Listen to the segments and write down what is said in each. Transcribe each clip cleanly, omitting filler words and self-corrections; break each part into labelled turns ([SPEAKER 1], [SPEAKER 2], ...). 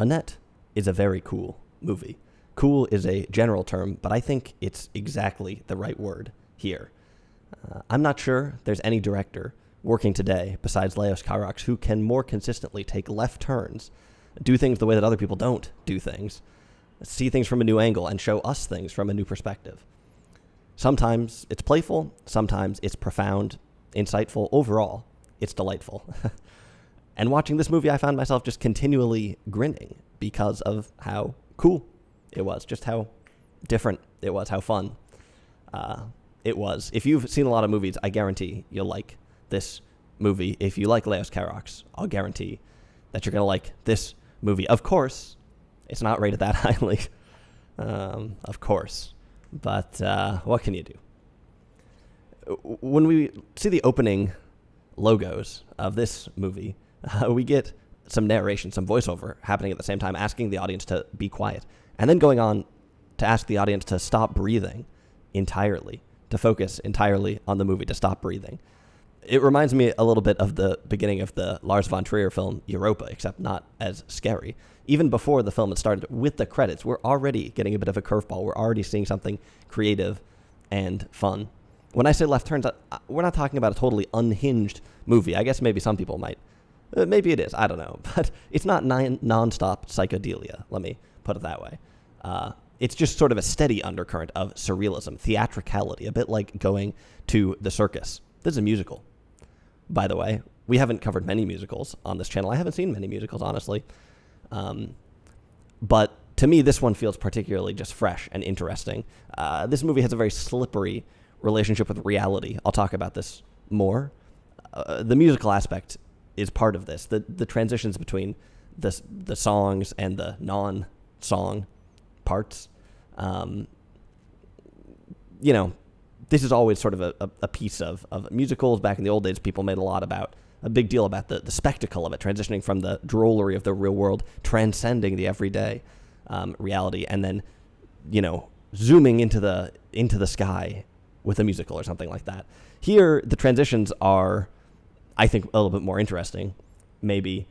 [SPEAKER 1] Annette is a very cool movie. Cool is a general term, but I think it's exactly the right word here. I'm not sure there's any director working today besides Leos Carax who can more consistently take left turns, do things the way that other people don't do things, see things from a new angle, and show us things from a new perspective. Sometimes it's playful, sometimes it's profound, insightful. Overall, it's delightful. And watching this movie, I found myself just continually grinning because of how cool it was, just how different it was, how fun it was. If you've seen a lot of movies, I guarantee you'll like this movie. If you like Leos Carax, I'll guarantee that you're going to like this movie. Of course, it's not rated that highly, of course, but what can you do? When we see the opening logos of this movie, we get some narration, some voiceover happening at the same time, asking the audience to be quiet, and then going on to ask the audience to stop breathing entirely, to focus entirely on the movie, to stop breathing. It reminds me a little bit of the beginning of the Lars von Trier film Europa, except not as scary. Even before the film had started, with the credits, we're already getting a bit of a curveball. We're already seeing something creative and fun. When I say left turns, we're not talking about a totally unhinged movie. I guess maybe some people might. Maybe it is. I don't know. But it's not non-stop psychedelia, let me put it that way. It's just sort of a steady undercurrent of surrealism, theatricality, a bit like going to the circus. This is a musical, by the way. We haven't covered many musicals on this channel. I haven't seen many musicals, honestly. But to me, this one feels particularly just fresh and interesting. This movie has a very slippery relationship with reality. I'll talk about this more. The musical aspect is part of this. The transitions between the songs and the non-song parts. This is always sort of a piece of musicals. Back in the old days, people made a big deal about the spectacle of it, transitioning from the drollery of the real world, transcending the everyday reality, and then, zooming into the sky with a musical or something like that. Here, the transitions are, I think, a little bit more interesting, maybe.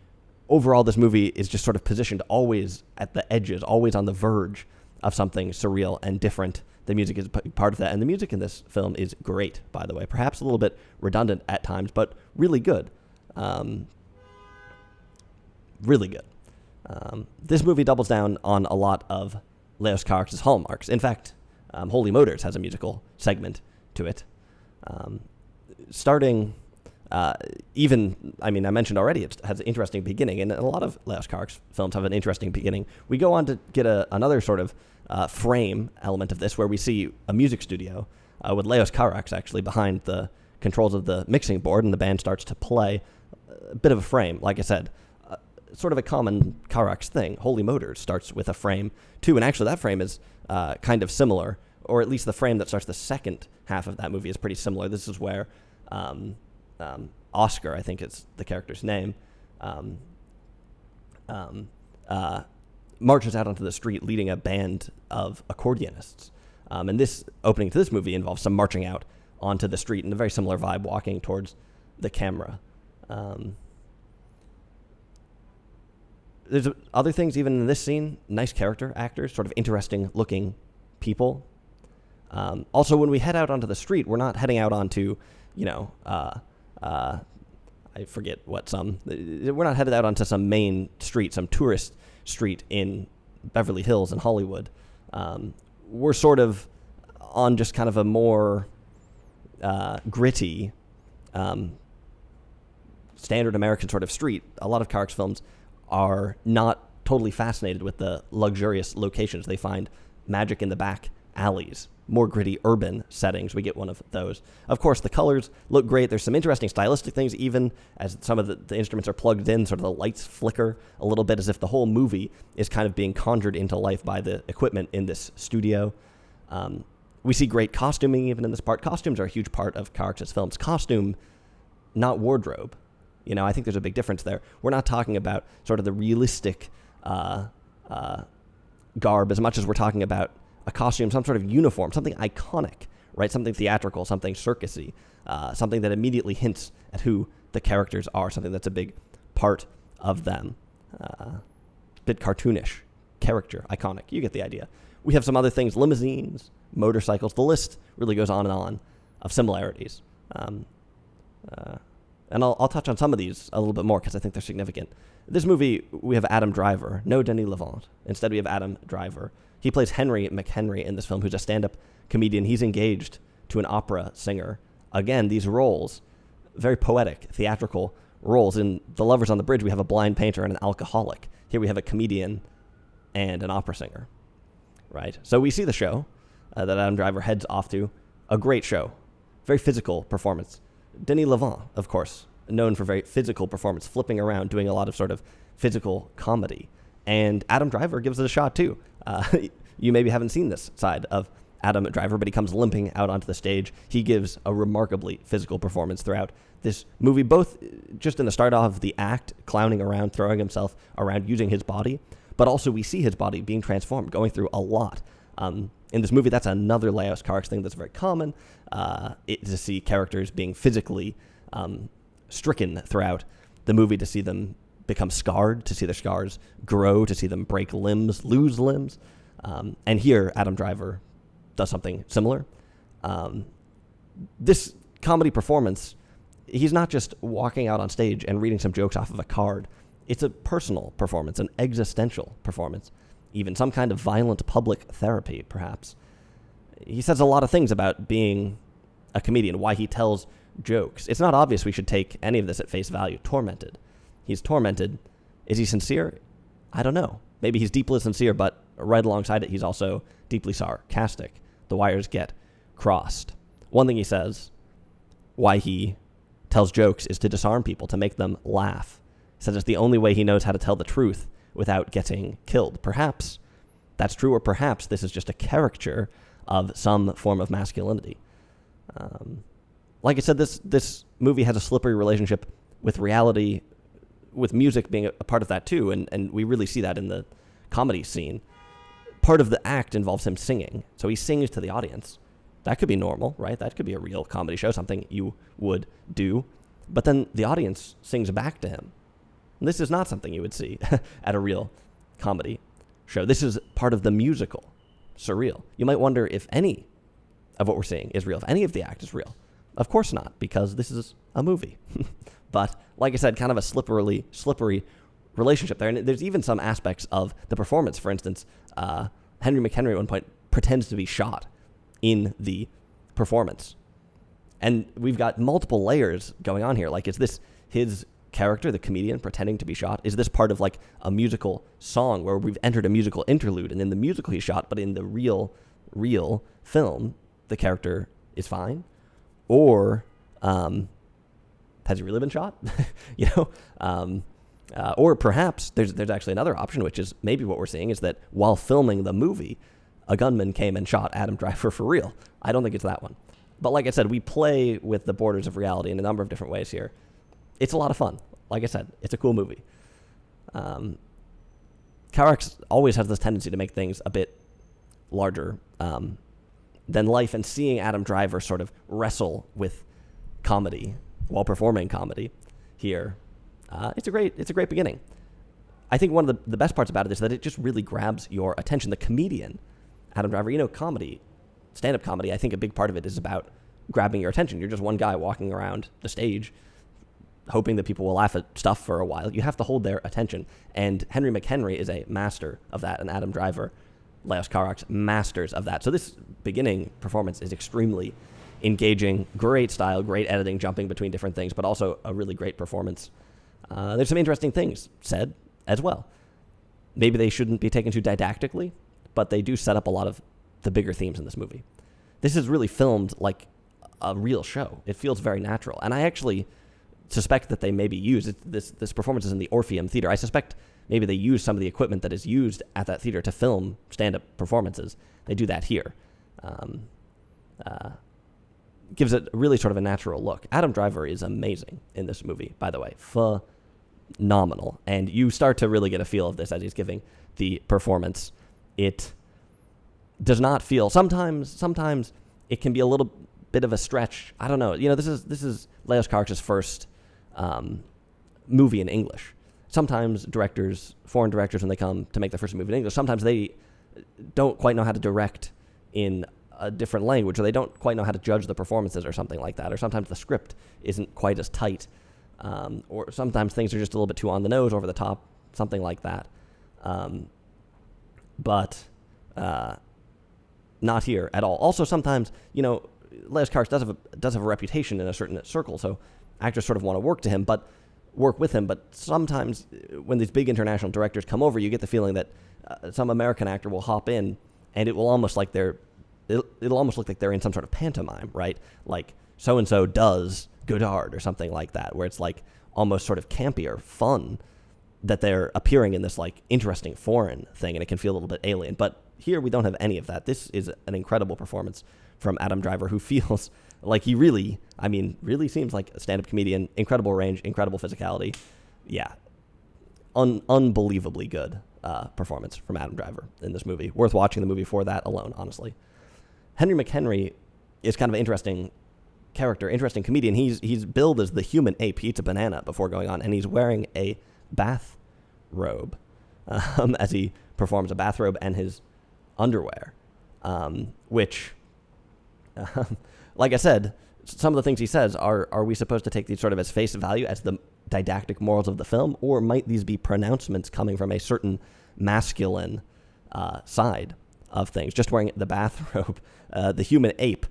[SPEAKER 1] Overall, this movie is just sort of positioned always at the edges, always on the verge of something surreal and different. The music is part of that, and the music in this film is great, by the way. Perhaps a little bit redundant at times, but really good. Really good. This movie doubles down on a lot of Leos Carax's hallmarks. In fact, Holy Motors has a musical segment to it. I mentioned already, it has an interesting beginning, and a lot of Leos Carax films have an interesting beginning. We go on to get another sort of frame element of this, where we see a music studio with Leos Carax actually behind the controls of the mixing board, and the band starts to play. A bit of a frame, like I said, sort of a common Carax thing. Holy Motors starts with a frame too, and actually that frame is kind of similar, or at least the frame that starts the second half of that movie is pretty similar. This is where Oscar, I think it's the character's name, marches out onto the street leading a band of accordionists. And this opening to this movie involves some marching out onto the street in a very similar vibe, walking towards the camera. There's other things even in this scene, nice character actors, sort of interesting looking people. Also, when we head out onto the street, we're not heading out onto, I forget what we're not headed out onto some main street, some tourist street in Beverly Hills in Hollywood. We're sort of on just kind of a more gritty, standard American sort of street. A lot of Carax films are not totally fascinated with the luxurious locations. They find magic in the back alleys, more gritty urban settings. We get one of those. Of course, the colors look great. There's some interesting stylistic things, even as some of the instruments are plugged in, sort of the lights flicker a little bit as if the whole movie is kind of being conjured into life by the equipment in this studio. We see great costuming even in this part. Costumes are a huge part of Carax's films. Costume, not wardrobe. I think there's a big difference there. We're not talking about sort of the realistic garb as much as we're talking about a costume, some sort of uniform, something iconic, right? Something theatrical, something circusy, something that immediately hints at who the characters are, something that's a big part of them. bit cartoonish, character, iconic. You get the idea. We have some other things, limousines, motorcycles. The list really goes on and on of similarities. And I'll touch on some of these a little bit more because I think they're significant. This movie, we have Adam Driver, no Denis Lavant. Instead, we have Adam Driver. He plays Henry McHenry in this film, who's a stand-up comedian. He's engaged to an opera singer. Again, these roles, very poetic, theatrical roles. In The Lovers on the Bridge, we have a blind painter and an alcoholic. Here we have a comedian and an opera singer, right? So we see the show that Adam Driver heads off to. A great show, very physical performance. Denis Lavant, of course, known for very physical performance, flipping around, doing a lot of sort of physical comedy. And Adam Driver gives it a shot, too. You maybe haven't seen this side of Adam Driver, but he comes limping out onto the stage. He gives a remarkably physical performance throughout this movie, both just in the start of the act, clowning around, throwing himself around, using his body, but also we see his body being transformed, going through a lot. In this movie, that's another Leos Carax thing that's very common, to see characters being physically stricken throughout the movie, to see them become scarred, to see their scars grow, to see them break limbs, lose limbs. And here, Adam Driver does something similar. This comedy performance, he's not just walking out on stage and reading some jokes off of a card. It's a personal performance, an existential performance, even some kind of violent public therapy, perhaps. He says a lot of things about being a comedian, why he tells jokes. It's not obvious we should take any of this at face value. Tormented. He's tormented. Is he sincere? I don't know. Maybe he's deeply sincere, but right alongside it, he's also deeply sarcastic. The wires get crossed. One thing he says, why he tells jokes, is to disarm people, to make them laugh. He says it's the only way he knows how to tell the truth without getting killed. Perhaps that's true, or perhaps this is just a caricature of some form of masculinity. Like I said, this movie has a slippery relationship with reality, with music being a part of that too, and we really see that in the comedy scene. Part of the act involves him singing, so he sings to the audience. That could be normal, right? That could be a real comedy show, something you would do. But then the audience sings back to him. And this is not something you would see at a real comedy show. This is part of the musical, surreal. You might wonder if any of what we're seeing is real, if any of the act is real. Of course not, because this is a movie. But like I said, kind of a slippery relationship there. And there's even some aspects of the performance. For instance, Henry McHenry at one point pretends to be shot in the performance. And we've got multiple layers going on here. Like, is this his character, the comedian, pretending to be shot? Is this part of like a musical song where we've entered a musical interlude, and in the musical he's shot, but in the real film, the character is fine? Or has he really been shot? Or perhaps there's actually another option, which is maybe what we're seeing is that while filming the movie, a gunman came and shot Adam Driver for real. I don't think it's that one. But like I said, we play with the borders of reality in a number of different ways here. It's a lot of fun. Like I said, it's a cool movie. Carax always has this tendency to make things a bit larger than life, and seeing Adam Driver sort of wrestle with comedy while performing comedy here, it's a great beginning. I think one of the best parts about it is that it just really grabs your attention. The comedian, Adam Driver, comedy, stand-up comedy, I think a big part of it is about grabbing your attention. You're just one guy walking around the stage hoping that people will laugh at stuff for a while. You have to hold their attention. And Henry McHenry is a master of that, and Adam Driver, Leos Carax, masters of that. So this beginning performance is extremely engaging, great style, great editing, jumping between different things, but also a really great performance. There's some interesting things said as well. Maybe they shouldn't be taken too didactically, but they do set up a lot of the bigger themes in this movie. This is really filmed like a real show. It feels very natural. And I actually suspect that they maybe use this performance is in the Orpheum Theater. I suspect maybe they use some of the equipment that is used at that theater to film stand-up performances. They do that here. Gives it really sort of a natural look. Adam Driver is amazing in this movie, by the way. Phenomenal. And you start to really get a feel of this as he's giving the performance. It does not feel... Sometimes it can be a little bit of a stretch. I don't know. This is Leos Carax's first movie in English. sometimes foreign directors, when they come to make their first movie in English, sometimes they don't quite know how to direct in a different language, or they don't quite know how to judge the performances or something like that, or sometimes the script isn't quite as tight, or sometimes things are just a little bit too on the nose, over the top, something like that. But not here at all. Also, sometimes, Laius Carax does have a reputation in a certain circle, so actors sort of want to work with him, but sometimes when these big international directors come over, you get the feeling that some American actor will hop in, and it'll almost look like they're in some sort of pantomime, right? Like, so-and-so does Godard or something like that, where it's like almost sort of campy or fun that they're appearing in this like interesting foreign thing, and it can feel a little bit alien. But here we don't have any of that. This is an incredible performance from Adam Driver, who feels like he really seems like a stand-up comedian. Incredible range, incredible physicality. Yeah, unbelievably good performance from Adam Driver in this movie. Worth watching the movie for that alone, honestly. Henry McHenry is kind of an interesting character, interesting comedian. He's billed as the human ape. He eats a banana before going on, and he's wearing a bathrobe as he performs, a bathrobe and his underwear, which, like I said, some of the things he says, are we supposed to take these sort of as face value as the didactic morals of the film, or might these be pronouncements coming from a certain masculine side of things? Just wearing the bathrobe, the human ape,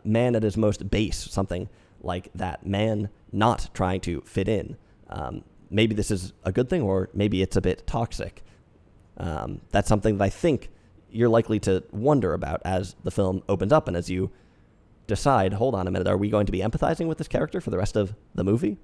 [SPEAKER 1] man at his most base, something like that, man not trying to fit in. Maybe this is a good thing, or maybe it's a bit toxic. That's something that I think you're likely to wonder about as the film opens up, and as you decide, hold on a minute, are we going to be empathizing with this character for the rest of the movie?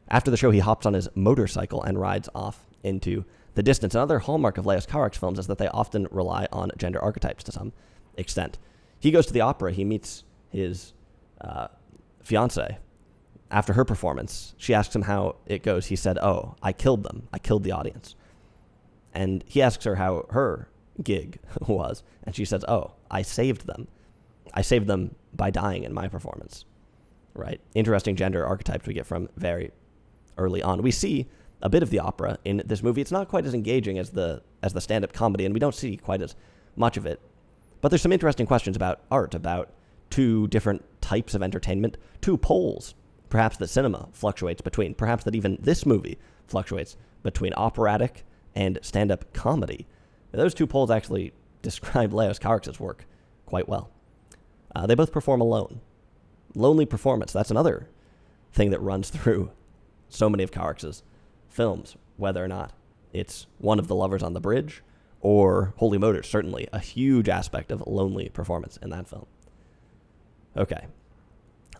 [SPEAKER 1] After the show, he hops on his motorcycle and rides off into the distance. Another hallmark of Laius Carax films is that they often rely on gender archetypes to some extent. He goes to the opera. He meets his fiancée. After her performance, she asks him how it goes. He said, "Oh, I killed them. I killed the audience." And he asks her how her gig was, and she says, "Oh, I saved them. I saved them by dying in my performance." Right? Interesting gender archetypes we get from very early on. We see a bit of the opera in this movie. It's not quite as engaging as the stand-up comedy, and we don't see quite as much of it. But there's some interesting questions about art, about two different types of entertainment, two poles, perhaps, that cinema fluctuates between, perhaps that even this movie fluctuates between operatic and stand-up comedy. Now, those two poles actually describe Laius Carax's work quite well. They both perform alone. Lonely performance, that's another thing that runs through so many of Carax's films, whether or not it's One of the Lovers on the Bridge or Holy Motors, certainly a huge aspect of lonely performance in that film. Okay.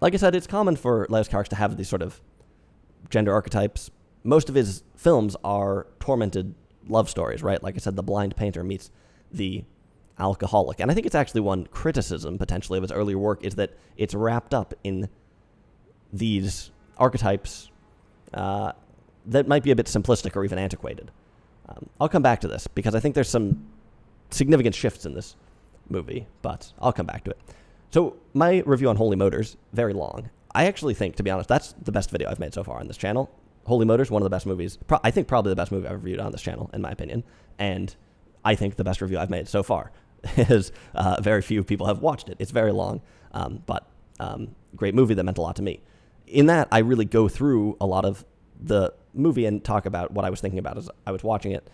[SPEAKER 1] Like I said, it's common for Laius Carax to have these sort of gender archetypes. Most of his films are tormented love stories, right? Like I said, the blind painter meets the alcoholic. And I think it's actually one criticism, potentially, of his earlier work, is that it's wrapped up in these archetypes that might be a bit simplistic or even antiquated. I'll come back to this, because I think there's some significant shifts in this movie, but I'll come back to it. So my review on Holy Motors, very long. I actually think, to be honest, that's the best video I've made so far on this channel. Holy Motors, one of the best movies. I think probably the best movie I've reviewed on this channel, in my opinion. And I think the best review I've made so far is very few people have watched it. It's very long, but great movie that meant a lot to me. In that, I really go through a lot of the movie and talk about what I was thinking about as I was watching it.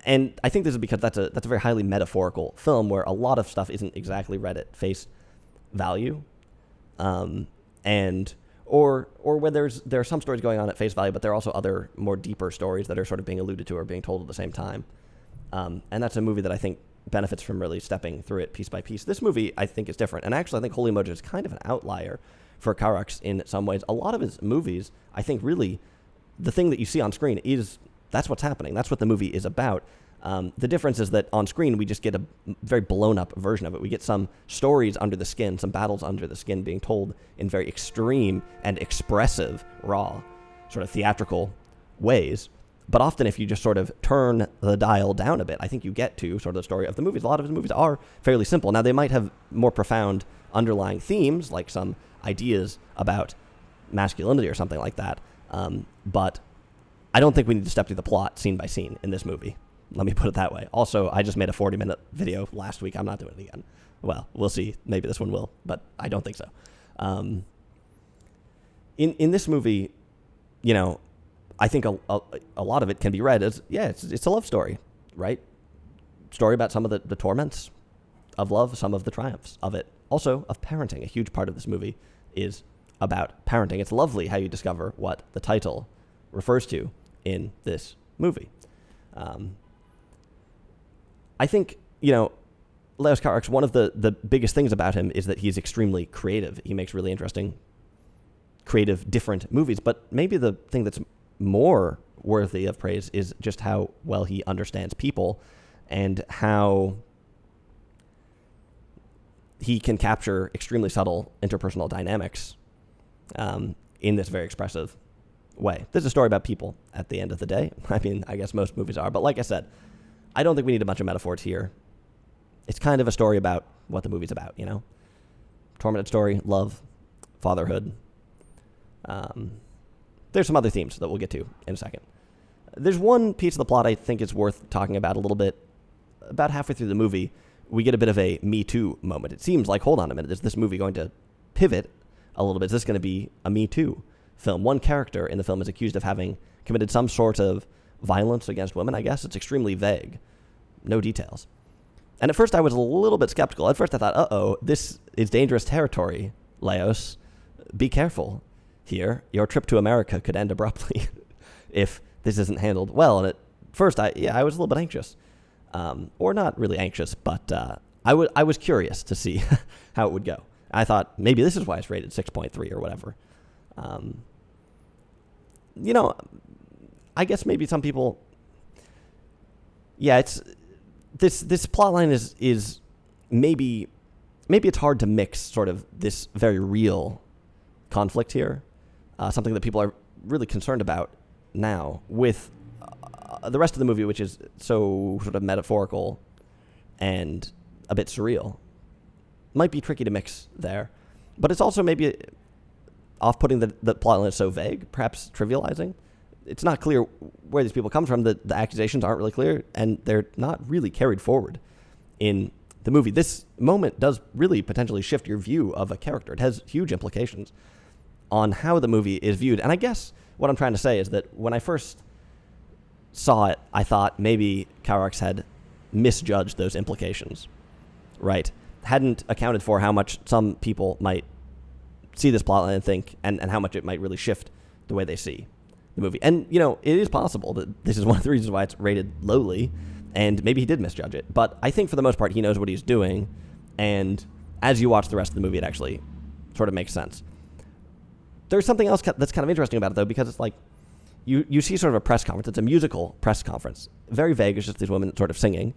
[SPEAKER 1] And I think this is because that's a very highly metaphorical film, where a lot of stuff isn't exactly read at face value, or where there are some stories going on at face value, but there are also other more deeper stories that are sort of being alluded to or being told at the same time. And that's a movie that I think benefits from really stepping through it piece by piece. This movie, I think, is different. And actually, I think Holy Motors is kind of an outlier for Carax in some ways. A lot of his movies, I think, really, the thing that you see on screen that's what's happening. That's what the movie is about. The difference is that on screen, we just get a very blown-up version of it. We get some stories under the skin, some battles under the skin being told in very extreme and expressive, raw, sort of theatrical ways. But often, if you just sort of turn the dial down a bit, I think you get to sort of the story of the movies. A lot of his movies are fairly simple. Now, they might have more profound underlying themes, like some ideas about masculinity or something like that. But I don't think we need to step through the plot scene by scene in this movie. Let me put it that way. Also, I just made a 40-minute video last week. I'm not doing it again. Well, we'll see. Maybe this one will, but I don't think so. In this movie, you know, I think a lot of it can be read as, yeah, it's a love story, right? Story about some of the torments of love, some of the triumphs of it. Also, of parenting. A huge part of this movie is about parenting. It's lovely how you discover what the title refers to in this movie. I think, you know, Leos Carax, one of the biggest things about him is that he's extremely creative. He makes really interesting, creative, different movies. But maybe the thing that's more worthy of praise is just how well he understands people and how he can capture extremely subtle interpersonal dynamics in this very expressive way. This is a story about people at the end of the day. I mean, I guess most movies are. But like I said, I don't think we need a bunch of metaphors here. It's kind of a story about what the movie's about, you know? Tormented story, love, fatherhood. There's some other themes that we'll get to in a second. There's one piece of the plot I think is worth talking about a little bit. About halfway through the movie, we get a bit of a MeToo moment. It seems like, hold on a minute, is this movie going to pivot a little bit? Is this going to be a MeToo film? One character in the film is accused of having committed some sort of violence against women, I guess. It's extremely vague. No details. And at first I was a little bit skeptical. At first I thought, uh-oh, this is dangerous territory, Leos. Be careful here. Your trip to America could end abruptly if this isn't handled well. And at first I was a little bit anxious. Or not really anxious, but I was curious to see how it would go. I thought maybe this is why it's rated 6.3 or whatever. You know, I guess maybe some people, yeah, it's this plot line is maybe it's hard to mix sort of this very real conflict here, something that people are really concerned about now, with the rest of the movie, which is so sort of metaphorical and a bit surreal. Might be tricky to mix there, but it's also maybe off-putting that the plot line is so vague, perhaps trivializing. It's not clear where these people come from. The accusations aren't really clear, and they're not really carried forward in the movie. This moment does really potentially shift your view of a character. It has huge implications on how the movie is viewed. And I guess what I'm trying to say is that when I first saw it, I thought maybe Carax had misjudged those implications, right? Hadn't accounted for how much some people might see this plotline and think, and how much it might really shift the way they see the movie. And, you know, it is possible that this is one of the reasons why it's rated lowly, and maybe he did misjudge it. But I think for the most part, he knows what he's doing, and as you watch the rest of the movie, it actually sort of makes sense. There's something else that's kind of interesting about it, though, because it's like, you see sort of a press conference. It's a musical press conference. Very vague. It's just these women sort of singing.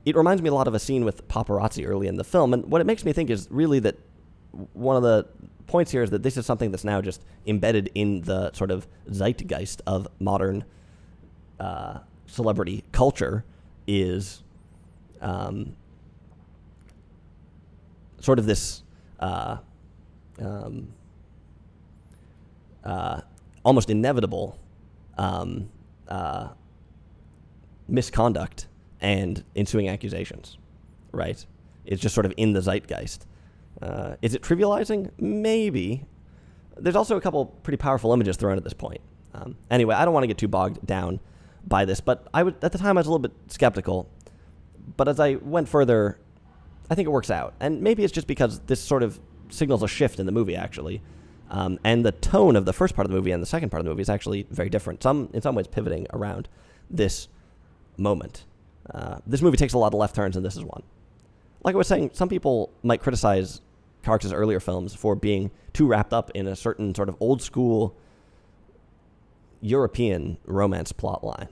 [SPEAKER 1] It reminds me a lot of a scene with paparazzi early in the film, and what it makes me think is really that one of the points here is that this is something that's now just embedded in the sort of zeitgeist of modern celebrity culture, is sort of this almost inevitable misconduct and ensuing accusations, right? It's just sort of in the zeitgeist. Is it trivializing? Maybe. There's also a couple pretty powerful images thrown at this point. Anyway, I don't want to get too bogged down by this, but at the time I was a little bit skeptical. But as I went further, I think it works out. And maybe it's just because this sort of signals a shift in the movie, actually. And the tone of the first part of the movie and the second part of the movie is actually very different. In some ways pivoting around this moment. This movie takes a lot of left turns, and this is one. Like I was saying, some people might criticize Carax's earlier films for being too wrapped up in a certain sort of old school European romance plot line.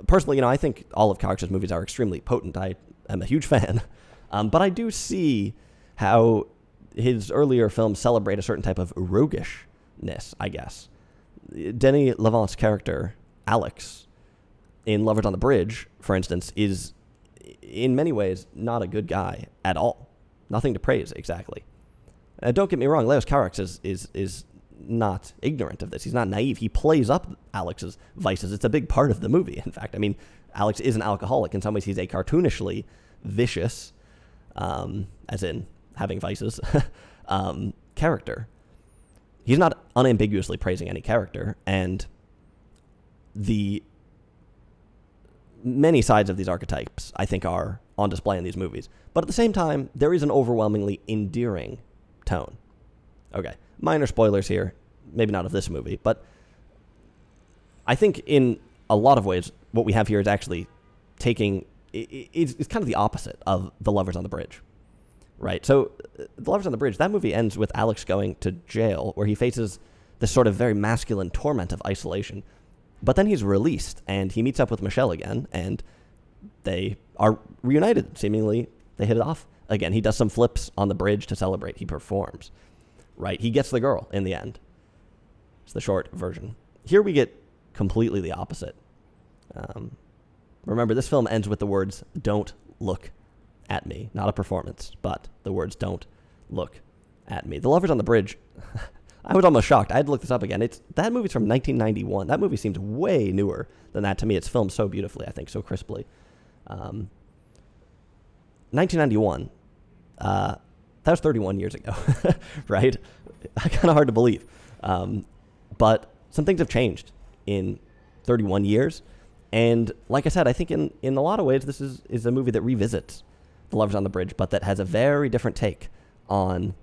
[SPEAKER 1] Personally, you know, I think all of Carax's movies are extremely potent. I am a huge fan. But I do see how his earlier films celebrate a certain type of roguishness, I guess. Denis Lavant's character, Alex, in Lovers on the Bridge, for instance, is in many ways not a good guy at all. Nothing to praise, exactly. Don't get me wrong, Leos Carax is not ignorant of this. He's not naive. He plays up Alex's vices. It's a big part of the movie, in fact. I mean, Alex is an alcoholic. In some ways, he's a cartoonishly vicious, as in having vices, character. He's not unambiguously praising any character, and the many sides of these archetypes, I think, are on display in these movies. But at the same time, there is an overwhelmingly endearing tone. Okay, minor spoilers here, maybe not of this movie, but I think in a lot of ways, what we have here is actually it's kind of the opposite of The Lovers on the Bridge, right? So The Lovers on the Bridge, that movie ends with Alex going to jail, where he faces this sort of very masculine torment of isolation. But then he's released, and he meets up with Michelle again, and they are reunited, seemingly. They hit it off again. He does some flips on the bridge to celebrate. He performs, right? He gets the girl in the end. It's the short version. Here we get completely the opposite. Remember, this film ends with the words, "Don't look at me." Not a performance, but the words, "Don't look at me." The Lovers on the Bridge, I was almost shocked. I had to look this up again. That movie's from 1991. That movie seems way newer than that to me. It's filmed so beautifully, I think, so crisply. 1991, that was 31 years ago, right? Kind of hard to believe. But some things have changed in 31 years. And like I said, I think in a lot of ways, this is a movie that revisits The Lovers on the Bridge, but that has a very different take on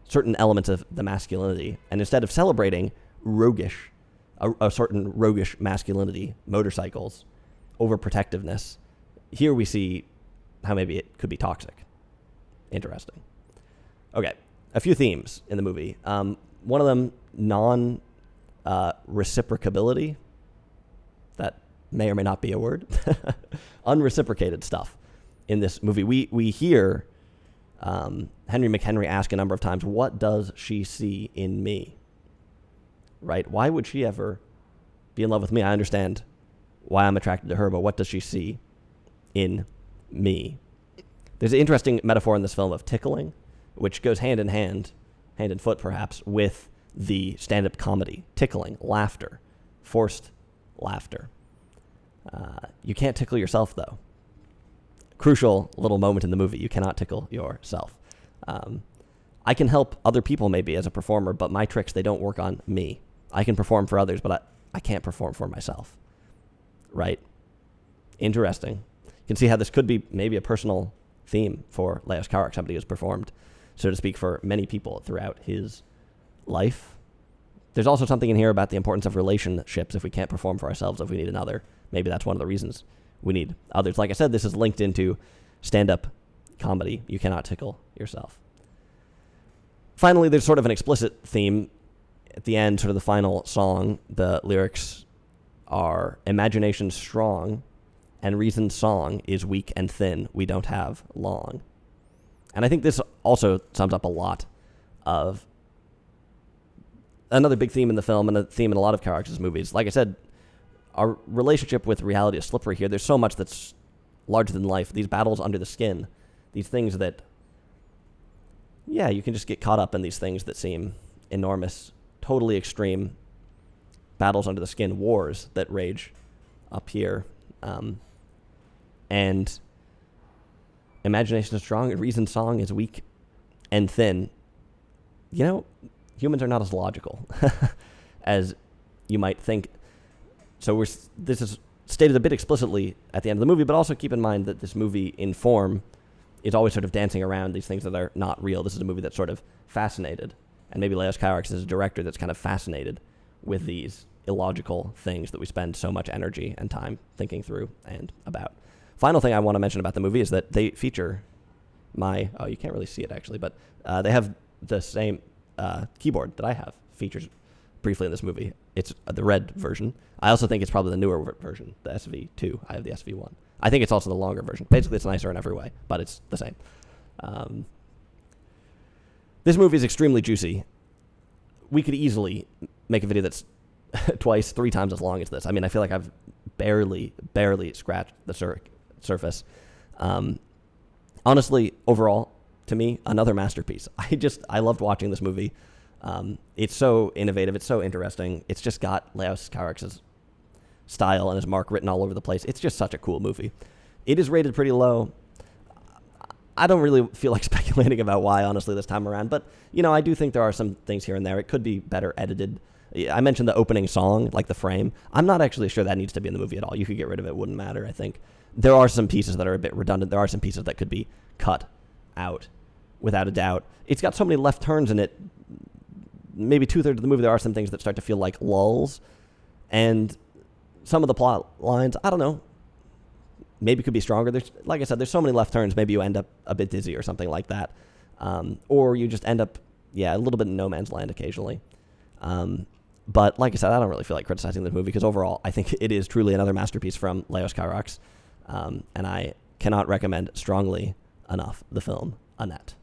[SPEAKER 1] certain elements of the masculinity. And instead of celebrating roguish, a certain roguish masculinity, motorcycles, overprotectiveness, here we see how maybe it could be toxic. Interesting. Okay, a few themes in the movie. One of them, non-reciprocability. That may or may not be a word. Unreciprocated stuff in this movie. We hear Henry McHenry ask a number of times, "What does she see in me?" Right? Why would she ever be in love with me? I understand why I'm attracted to her, but what does she see in me? There's an interesting metaphor in this film of tickling, which goes hand in foot perhaps, with the stand-up comedy. Tickling, laughter, forced laughter. You can't tickle yourself, though. Crucial little moment in the movie. You cannot tickle yourself. I can help other people maybe as a performer, but my tricks, they don't work on me. I can perform for others, but I can't perform for myself. Right? Interesting. You can see how this could be maybe a personal theme for Leos Carax, somebody who's performed, so to speak, for many people throughout his life. There's also something in here about the importance of relationships. If we can't perform for ourselves, if we need another, maybe that's one of the reasons we need others. Like I said, this is linked into stand-up comedy. You cannot tickle yourself. Finally, there's sort of an explicit theme at the end, sort of the final song. The lyrics are, "Imagination strong and reason's song is weak and thin. We don't have long." And I think this also sums up a lot of another big theme in the film and a theme in a lot of Carax's movies. Like I said, our relationship with reality is slippery here. There's so much that's larger than life. These battles under the skin, these things that, yeah, you can just get caught up in these things that seem enormous, totally extreme battles under the skin, wars that rage up here. And imagination is strong, reason's song is weak and thin. You know, humans are not as logical as you might think. So this is stated a bit explicitly at the end of the movie, but also keep in mind that this movie in form is always sort of dancing around these things that are not real. This is a movie that's sort of fascinated, and maybe Leos Carax is a director that's kind of fascinated with these illogical things that we spend so much energy and time thinking through and about. Final thing I want to mention about the movie is that they feature you can't really see it actually, but they have the same keyboard that I have features briefly in this movie. It's the red version. I also think it's probably the newer version, the SV2. I have the SV1. I think it's also the longer version. Basically, it's nicer in every way, but it's the same. This movie is extremely juicy. We could easily make a video that's twice, 3 times as long as this. I mean, I feel like I've barely scratched the surface. Honestly, overall, to me, another masterpiece. I loved watching this movie. It's so innovative. It's so interesting. It's just got Leos Carax's style and his mark written all over the place. It's just such a cool movie. It is rated pretty low. I don't really feel like speculating about why, honestly, this time around. But, I do think there are some things here and there. It could be better edited. I mentioned the opening song, like the frame. I'm not actually sure that needs to be in the movie at all. You could get rid of it. It wouldn't matter, I think. There are some pieces that are a bit redundant. There are some pieces that could be cut out, without a doubt. It's got so many left turns in it. Maybe 2/3 of the movie, there are some things that start to feel like lulls. And some of the plot lines, I don't know, maybe could be stronger. Like I said, there's so many left turns. Maybe you end up a bit dizzy or something like that. Or you just end up, a little bit in no man's land occasionally. But like I said, I don't really feel like criticizing this movie because overall, I think it is truly another masterpiece from Leos Carax. And I cannot recommend strongly enough the film Annette.